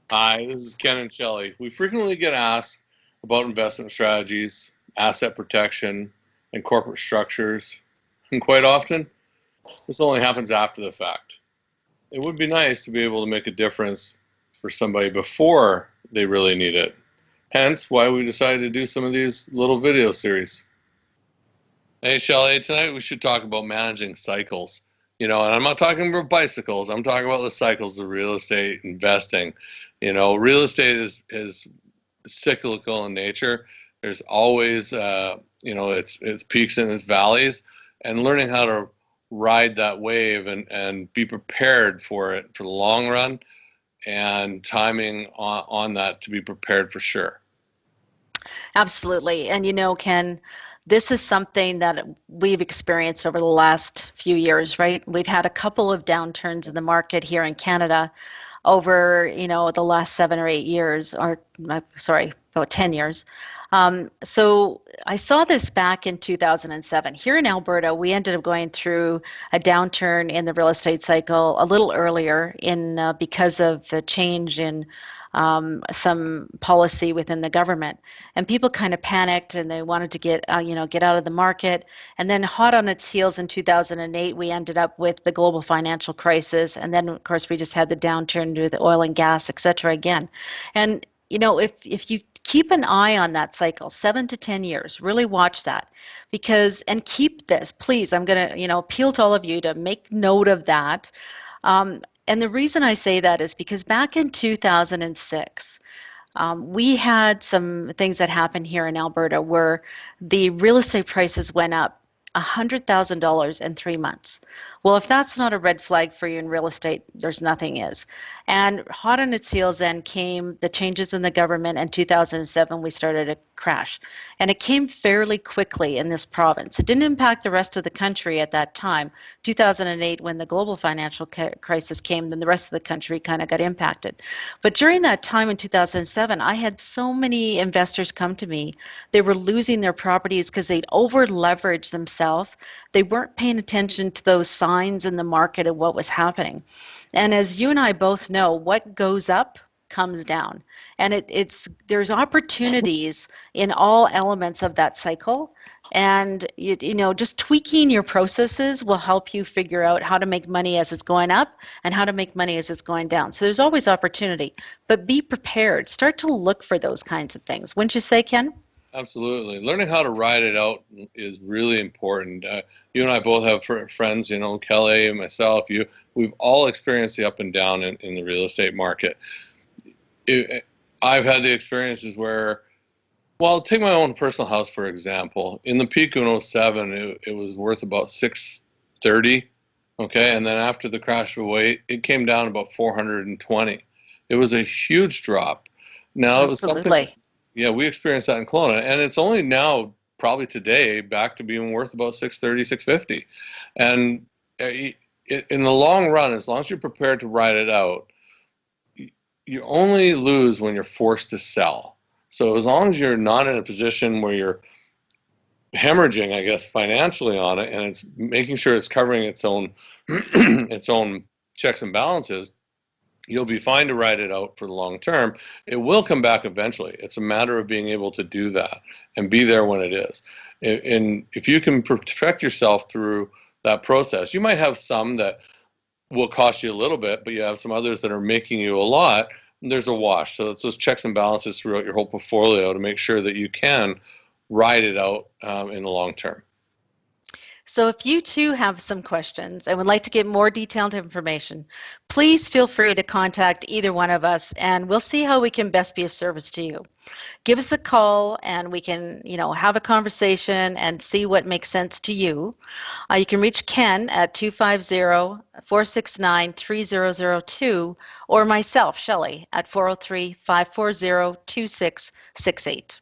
Hi, this is Ken and Shelley. We frequently get asked about investment strategies, asset protection, and corporate structures. And quite often, this only happens after the fact. It would be nice to be able to make a difference for somebody before they really need it. Hence, why we decided to do some of these little video series. Hey, Shelley, tonight we should talk about managing cycles. And I'm not talking about bicycles. I'm talking about the cycles of real estate investing. Real estate is cyclical in nature. There's always, its peaks and its valleys, and learning how to ride that wave and be prepared for it for the long run, and timing on that to be prepared for sure. Absolutely. And Ken, this is something that we've experienced over the last few years, right? We've had a couple of downturns in the market here in Canada over, the last 7 or 8 years, or sorry, about 10 years. So I saw this back in 2007. Here in Alberta, we ended up going through a downturn in the real estate cycle a little earlier because of a change in some policy within the government, and people kind of panicked and they wanted to get out of the market. And then, hot on its heels in 2008, we ended up with the global financial crisis, and then of course we just had the downturn to the oil and gas, etc. again. And if you keep an eye on that cycle, 7 to 10 years, really watch that, and keep this, please. I'm going to appeal to all of you to make note of that. And the reason I say that is because back in 2006, we had some things that happened here in Alberta where the real estate prices went up $100,000 in 3 months. Well, if that's not a red flag for you in real estate, there's nothing is. And hot on its heels then came the changes in the government. In 2007, we started a crash. And it came fairly quickly in this province. It didn't impact the rest of the country at that time. 2008, when the global financial crisis came, then the rest of the country kind of got impacted. But during that time in 2007, I had so many investors come to me. They were losing their properties because they'd over-leveraged themselves. They weren't paying attention to those signs in the market of what was happening. And as you and I both know, what goes up comes down. And there's opportunities in all elements of that cycle. And just tweaking your processes will help you figure out how to make money as it's going up and how to make money as it's going down. So there's always opportunity, but be prepared. Start to look for those kinds of things. Wouldn't you say, Ken? Absolutely. Learning how to ride it out is really important. You and I both have friends, Kelly and myself. We've all experienced the up and down in the real estate market. I've had the experiences where, well, take my own personal house, for example. In the peak of 07, it was worth about $630, okay? And then after the crash of 08, it came down about $420. It was a huge drop. Now, it was something. Yeah, we experienced that in Kelowna, and it's only now, probably today, back to being worth about $630, $650. And in the long run, as long as you're prepared to ride it out, you only lose when you're forced to sell. So as long as you're not in a position where you're hemorrhaging, I guess, financially on it, and it's making sure it's covering its own its own checks and balances, you'll be fine to ride it out for the long term. It will come back eventually. It's a matter of being able to do that and be there when it is. And if you can protect yourself through that process, you might have some that will cost you a little bit, but you have some others that are making you a lot. And there's a wash. So it's those checks and balances throughout your whole portfolio to make sure that you can ride it out in the long term. So if you too have some questions and would like to get more detailed information, please feel free to contact either one of us, and we'll see how we can best be of service to you. Give us a call and we can, have a conversation and see what makes sense to you. You can reach Ken at 250-469-3002 or myself, Shelley, at 403-540-2668.